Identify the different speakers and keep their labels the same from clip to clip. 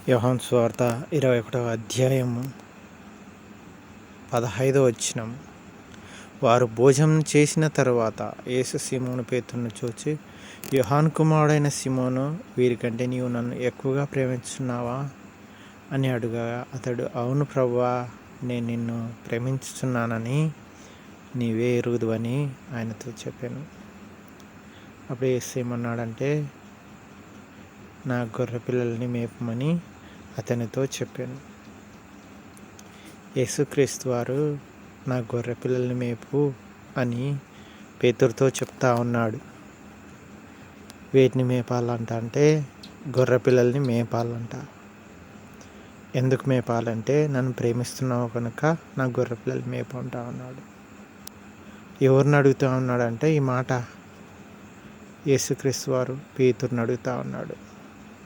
Speaker 1: యోహాను సువార్త 21వ అధ్యాయము 15వ వచనం. వారు భోజనం చేసిన తరువాత యేసు సీమోను పేతురును చూచి, యోహాను కుమారుడైన సీమోను, వీరికంటే నీవు నన్ను ఎక్కువగా ప్రేమించున్నావా అని అడుగగా, అతడు, అవును ప్రభువా, నేను నిన్ను ప్రేమించుచున్నానని నీవే ఎరుగుదువని ఆయనతో చెప్పాను. అప్పుడు యేసు ఏమన్నాడంటే, నా గొర్రె పిల్లల్ని మేపమని అతనితో చెప్పాను. యేసుక్రీస్తు వారు నా గొర్రె పిల్లల్ని మేపు అని పేతురుతో చెప్తా ఉన్నాడు. వేటిని మేపాలంట అంటే గొర్రె పిల్లల్ని మేపాలంట. ఎందుకు మేపాలంటే, నన్ను ప్రేమిస్తున్నావు కనుక నా గొర్రె పిల్లల్ని మేపు అంటా ఉన్నాడు. ఎవరిని అడుగుతూ ఉన్నాడంటే ఈ మాట యేసుక్రీస్తు వారు పేతురుని అడుగుతూ ఉన్నాడు.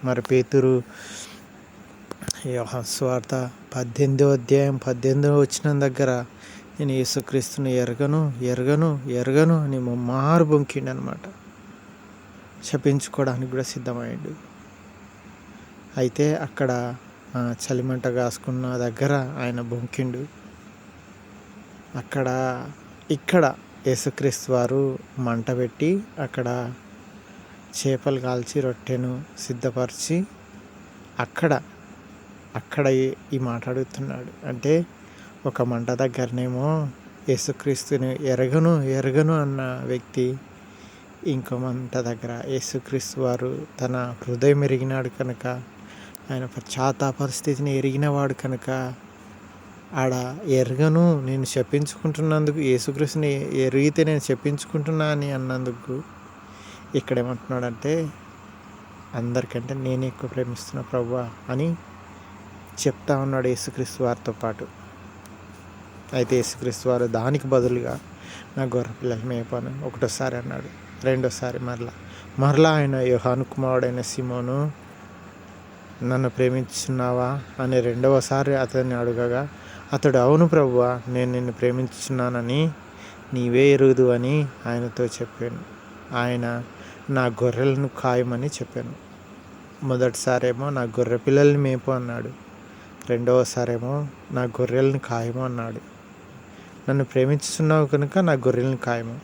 Speaker 1: మరి పేతురు యోహాను సువార్త 18వ అధ్యాయం 18వ వచనం దగ్గర, నేను యేసుక్రీస్తుని ఎరగను అని ముమ్మారు బొంకిండు అనమాట. శపించుకోవడానికి కూడా సిద్ధమయ్యాడు. అయితే అక్కడ చలిమంట కాసుకున్న దగ్గర ఆయన బొంకిండు. ఇక్కడ యేసుక్రీస్తు వారు మంట పెట్టి అక్కడ చేపలు కాల్చి రొట్టెను సిద్ధపరిచి అక్కడ ఈ మాట అడుగుతున్నాడు. అంటే ఒక మంట దగ్గరనేమో యేసుక్రీస్తుని ఎరగను అన్న వ్యక్తి, ఇంకో మంట దగ్గర యేసుక్రీస్తు వారు తన హృదయం ఎరిగినాడు కనుక, ఆయన పశ్చాత్తాప పరిస్థితిని ఎరిగినవాడు కనుక, ఆడ ఎరగను, నేను శపించుకుంటున్నందుకు, యేసుక్రీస్తుని ఎరిగితే నేను శపించుకుంటున్నా అని అన్నందుకు ఇక్కడ ఏమంటున్నాడంటే, అందరికంటే నేను ఎక్కువ ప్రేమిస్తున్నా ప్రభువా అని చెప్తా ఉన్నాడు యేసుక్రీస్తు వారితో పాటు. అయితే యేసుక్రీస్తు వారు దానికి బదులుగా నా గొర్రె పిల్లలు మేపాను ఒకటోసారి అన్నాడు. రెండోసారి మరలా ఆయన, యోహాను కుమారుడైన సీమోను, నన్ను ప్రేమించున్నావా అని రెండవసారి అతన్ని అడగగా, అతడు, అవును ప్రభువా, నేను నిన్ను ప్రేమించున్నానని నీవే ఎరుగుదు అని ఆయనతో చెప్పాను. ఆయన నా గొర్రెలను కాయమని చెప్పాను. మొదటిసారేమో నా గొర్రె పిల్లల్ని మేపు అన్నాడు. రెండవసారేమో నా గొర్రెలను కాయము అన్నాడు. నన్ను ప్రేమించుతున్నావు కనుక నా గొర్రెలను కాయము,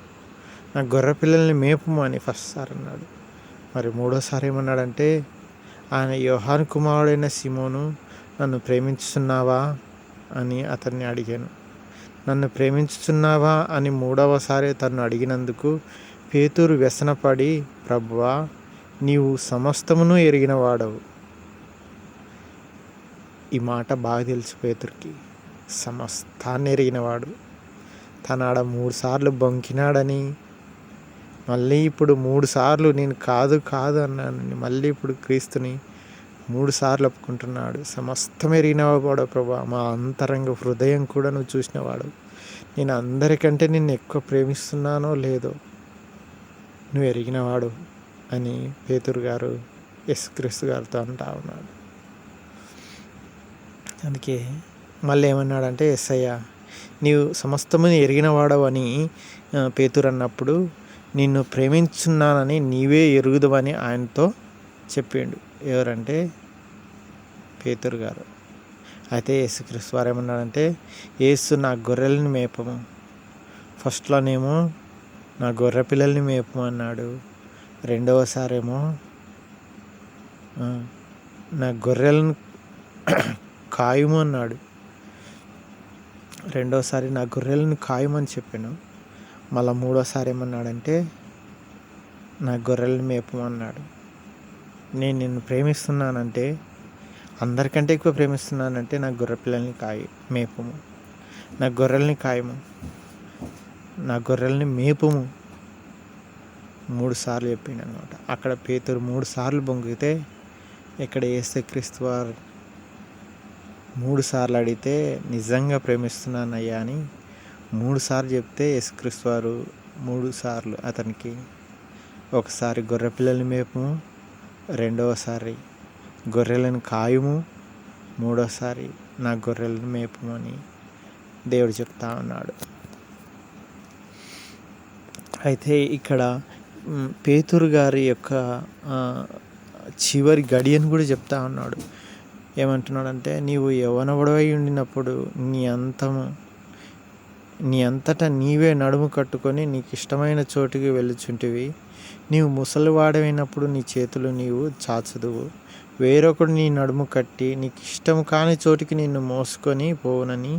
Speaker 1: నా గొర్రె పిల్లల్ని మేపుము అని ఫస్ట్ సారి అన్నాడు. మరి మూడోసారి ఏమన్నాడంటే, ఆయన, యోహాను కుమారుడైన సీమోను, నన్ను ప్రేమించుతున్నావా అని అతన్ని అడిగాను. నన్ను ప్రేమించుతున్నావా అని మూడవసారి తను అడిగినందుకు పేతురు వ్యసనపడి, ప్రభువా, నీవు సమస్తమును ఎరిగిన వాడవు. ఈ మాట బాగా తెలుసు పేతురికి. సమస్తాన్ని ఎరిగినవాడు. తనాడ 3 సార్లు బొంకినాడని, మళ్ళీ ఇప్పుడు 3 సార్లు నేను కాదు అన్నానని, మళ్ళీ ఇప్పుడు క్రీస్తుని 3 సార్లు ఒప్పుకుంటున్నాడు. సమస్తం ఎరిగినవాడు ప్రభువా, మా అంతరంగ హృదయం కూడా నువ్వు చూసినవాడు. నేను అందరికంటే నిన్ను ఎక్కువ ప్రేమిస్తున్నానో లేదో నువ్వు ఎరిగినవాడు అని పేతురు గారు యేసుక్రీస్తు గారితో అంటా ఉన్నాడు. అందుకే మళ్ళీ ఏమన్నాడంటే, యేసయ్య, నీవు సమస్తముని ఎరిగినవాడవు అని పేతురు అన్నప్పుడు, నిన్ను ప్రేమించున్నానని నీవే ఎరుగుదవని ఆయనతో చెప్పిండు. ఎవరంటే పేతురు గారు. అయితే యేసుక్రీస్తు వారు ఏమన్నాడంటే, యేసు నా గొర్రెలను మేపము. ఫస్ట్లోనేమో నా గొర్రె పిల్లల్ని మేపమన్నాడు. రెండవసారేమో నా గొర్రెలను కాయము అన్నాడు. రెండోసారి నా గొర్రెలను కాయమని చెప్పాను. మళ్ళీ మూడోసారి ఏమన్నాడంటే, నా గొర్రెలను మేపమన్నాడు. నేను నిన్ను ప్రేమిస్తున్నానంటే, అందరికంటే ఎక్కువ ప్రేమిస్తున్నానంటే, నా గొర్రె పిల్లల్ని మేపము, నా గొర్రెల్ని కాయము, నా గొర్రెల్ని మేపుము 3 సార్లు చెప్పిండు అనమాట. అక్కడ పేతురు 3 సార్లు బొంగితే, ఇక్కడ యేసుక్రీస్తు వారు 3 సార్లు అడిగితే, నిజంగా ప్రేమిస్తున్నానయ్యా అని 3 సార్లు చెప్తే, యేసుక్రీస్తు వారు 3 సార్లు అతనికి, ఒకసారి గొర్రె పిల్లల్ని మేపుము, రెండవసారి గొర్రెలను కాయుము, మూడోసారి నా గొర్రెలను మేపుము అని దేవుడు చెప్తా ఉన్నాడు. అయితే ఇక్కడ పేతురు గారి యొక్క చివరి గడియను కూడా చెప్తా ఉన్నాడు. ఏమంటున్నాడంటే, నీవు యవ్వనముడవై ఉండినప్పుడు నీ అంతటా నీవే నడుము కట్టుకొని నీకు ఇష్టమైన చోటుకి వెళ్ళుచుంటివి. నీవు ముసలివాడమైనప్పుడు నీ చేతులు నీవు చాచదువు. వేరొకడు నీ నడుము కట్టి నీకు ఇష్టం కాని చోటికి నిన్ను మోసుకొని పోవునని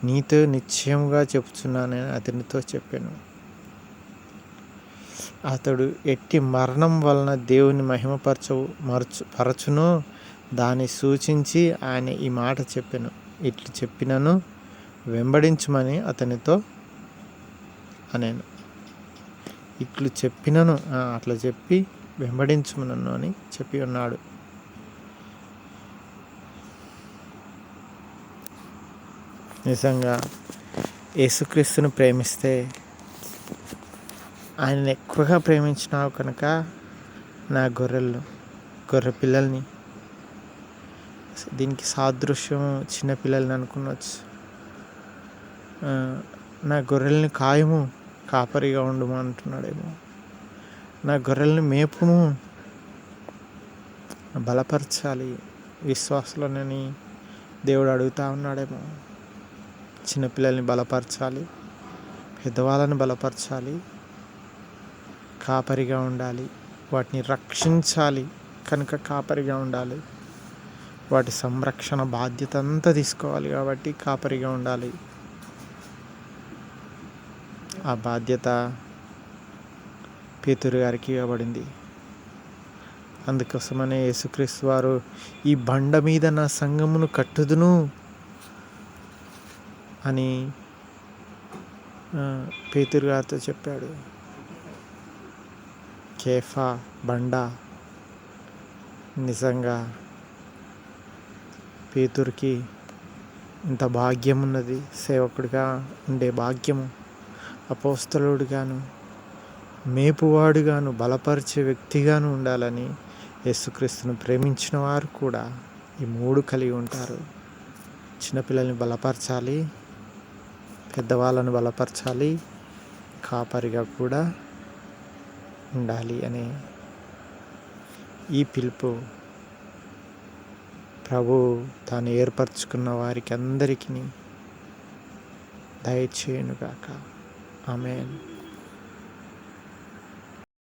Speaker 1: నీతో నిశ్చయముగా చెప్పుచున్నానని అతనితో చెప్పాను. అతడు ఎట్టి మరణం వలన దేవుని పరచునో దాన్ని సూచించి ఆయన ఈ మాట చెప్పాను. ఇట్లు చెప్పినను వెంబడించుమని అతనితో అనేను. ఇట్లు చెప్పినను అట్లా చెప్పి వెంబడించుమనను అని చెప్పి ఉన్నాడు. నిజంగా యేసుక్రీస్తును ప్రేమిస్తే, ఆయనను ఎక్కువగా ప్రేమించినావు కనుక నా గొర్రె పిల్లల్ని, దీనికి సాదృశ్యం చిన్నపిల్లల్ని అనుకునవచ్చు. నా గొర్రెల్ని కాయము, కాపరిగా ఉండుము అంటున్నాడేమో. నా గొర్రెల్ని మేపుము, బలపరచాలి విశ్వాసులనని దేవుడు అడుగుతా ఉన్నాడేమో. చిన్నపిల్లల్ని బలపరచాలి, పెద్దవాళ్ళని బలపరచాలి, కాపరిగా ఉండాలి, వాటిని రక్షించాలి కనుక కాపరిగా ఉండాలి, వాటి సంరక్షణ బాధ్యత అంతా తీసుకోవాలి కాబట్టి కాపరిగా ఉండాలి. ఆ బాధ్యత పేతురు గారికి ఇవ్వబడింది. అందుకోసమనే యేసుక్రీస్తు వారు ఈ బండ మీద నా సంఘమును కట్టుదును అని పేతురు గారితో చెప్పాడు. కేఫా బండ. నిజంగా పేతురుకి ఇంత భాగ్యం ఉన్నది, సేవకుడిగా ఉండే భాగ్యము, అపోస్తలుడుగాను, మేపువాడుగాను, బలపరిచే వ్యక్తిగాను ఉండాలని యేసుక్రీస్తును ప్రేమించిన వారు కూడా ఈ మూడు కలిగి ఉంటారు. చిన్నపిల్లల్ని బలపరచాలి, పెద్దవాళ్ళను బలపరచాలి, కాపరిగా కూడా ఉండాలి అనే ఈ పిలుపు ప్రభు తాను ఏర్పరచుకున్న వారికి అందరికీ దయచేయునుగాక. ఆమేన్.